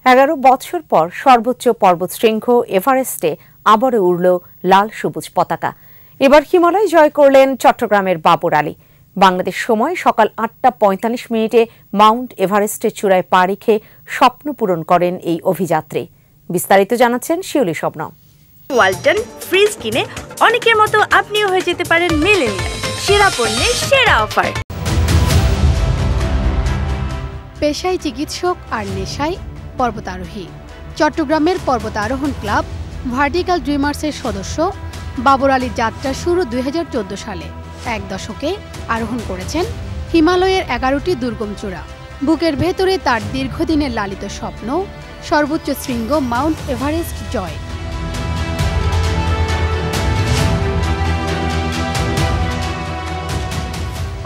11 বছর পর সর্বোচ্চ পর্বতশৃঙ্গ এভারেস্টে আবারও উড়ল লাল সবুজ পতাকা। এবার হিমালয় জয় করলেন চট্টগ্রামের বাবর আলী। বাংলাদেশ সময় সকাল 8টা 45 মিনিটে মাউন্ট এভারেস্টের চূড়ায় পা রেখে স্বপ্ন পূরণ করেন এই অভিযাত্রী। বিস্তারিত জানাচ্ছেন শিউলি শবনম। ওয়ালটন ফ্রিজ কিনে অনেকের মতো আপনিও হয়ে যেতে পারেন মিলেনিয়াল। সেরা পণ্যের সেরা অফার। পেশায় চিকিৎসক আর নেশায় পর্বতারোহী। চট্টগ্রামের পর্বতারোহণ ক্লাব ভার্টিক্যাল ড্রিমার্সের সদস্য বাবর আলীর যাত্রা শুরু 2014 সালে। এক দশকে আরোহণ করেছেন হিমালয়ের 11টি দুর্গম চূড়া। বুকের ভেতরে তার দীর্ঘদিনের লালিত স্বপ্ন সর্বোচ্চ শৃঙ্গ মাউন্ট এভারেস্ট জয়।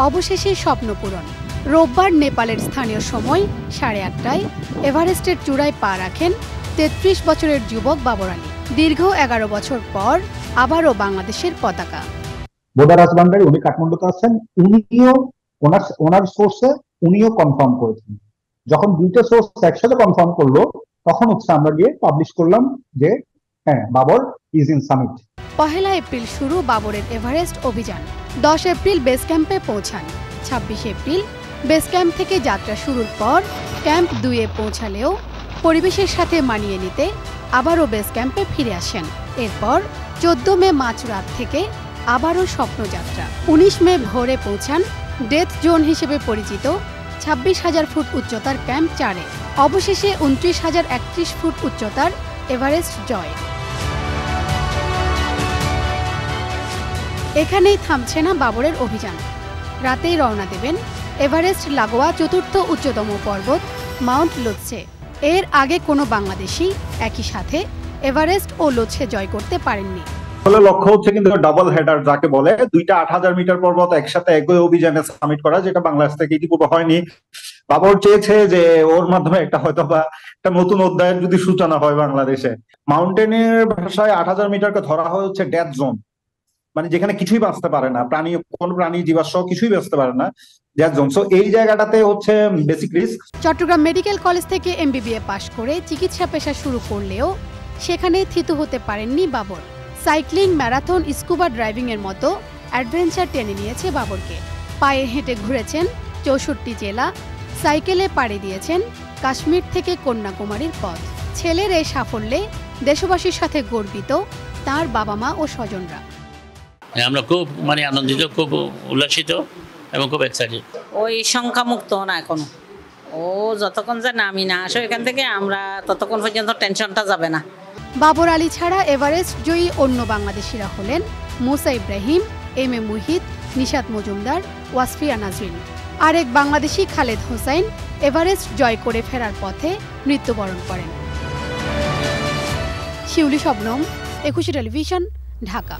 অবশেষে স্বপ্ন পূরণ। রোববার নেপালের স্থানীয় সময় 8:30টায় এভারেস্টের চূড়ায় পা রাখেন 33 বছরের যুবক বাবর আলী। দীর্ঘ 11 বছর পর আবারও বাংলাদেশের পতাকা। বোদারাজ ভান্ডারী উনি কাঠমান্ডুতে আছেন, উনিও ওনার সোর্সে উনিও কনফার্ম করেছেন। যখন দুইটা সোর্স একসাথে কনফার্ম করলো তখন আমরা গিয়ে পাবলিশ করলাম যে হ্যাঁ, Babar is in summit. 1 April শুরু বাবরের এভারেস্ট অভিযান। 10 এপ্রিল বেস ক্যাম্পে পৌঁছান। 26 এপ্রিল বেস ক্যাম্প থেকে যাত্রা শুরুর পর ক্যাম্প 2-এ পৌঁছালেও পরিবেশের সাথে মানিয়ে নিতে আবারও বেস ক্যাম্পে ফিরে আসেন। এরপর 14 মে মাঝরাত থেকে আবারও স্বপ্নযাত্রা। 19 মে ভোরে পৌঁছান ডেথ জোন হিসেবে পরিচিত 26,000 ফুট উচ্চতার ক্যাম্প 4-এ। অবশেষে 29,031 ফুট উচ্চতার এভারেস্ট জয়। এখানেই থামছে না বাবরের অভিযান। রাতেই রওনা দেবেন এভারেস্ট লাগোয়া 4র্থ উচ্চতম পর্বত মাউন্ট লোৎসে। এর আগে কোনো বাংলাদেশী একই সাথে এভারেস্ট ও লোৎসে জয় করতে পারেননি। লক্ষ্য হচ্ছে কিন্তু ডাবল হেডার যাকে বলে, দুইটা 8,000 মিটার পর্বত একসাথে একই অভিযানে সামিট করা, যেটা বাংলাদেশ থেকে ইতিপূর্বে হয়নি। বাবর চেয়েছে যে ওর মাধ্যমে একটা হয়তো বা একটা নতুন অধ্যায়ের যদি সূচনা হয় বাংলাদেশে। মাউন্টেনের ভাষায় 8,000 মিটারকে ধরা হয় হচ্ছে ডেথ জোন, মানে যেখানে কিছুই বাঁচতে পারে না, কোন প্রাণী জীবাশ্ম কিছুই বাঁচতে পারে না, ডেথ জোন। সো এই জায়গাটাতে হচ্ছে basic risk. Chittagong medical college থেকে MBBA পাশ করে চিকিৎসা পেশা শুরু করলেও সেখানে থিতু হতে পারেননি Babar. Cycling, marathon, scuba driving এর মতো অ্যাডভেঞ্চার টেনে নিয়েছে বাবরকে। পায়ে হেঁটে ঘুরেছেন 64 জেলা, সাইকেলে পাড়ি দিয়েছেন কাশ্মীর থেকে কন্যাকুমারীর পথ। ছেলের এই সাফল্যে দেশবাসীর সাথে গর্বিত তার বাবা মা ও স্বজনরা। আমরা খুব আনন্দিত, খুব উল্লাসিত এবং খুব এক্সাইটেড। ওই সংখ্যামুক্ত না এখনো, ও যতক্ষণ যে নামি না আসে এখান থেকে আমরা ততক্ষণ পর্যন্ত টেনশনটা যাবে না। বাবর আলী ছাড়া এভারেস্ট জয়ী অন্য বাংলাদেশিরা হলেন মুসা ইব্রাহিম, M A মুহিত, নিশাত মজুমদার, ওয়াসফিয়া নাজরিন। আরেক বাংলাদেশি খালেদ হোসাইন এভারেস্ট জয় করে ফেরার পথে মৃত্যুবরণ করেন। শিউলি শবনম, 21 টেলিভিশন, ঢাকা।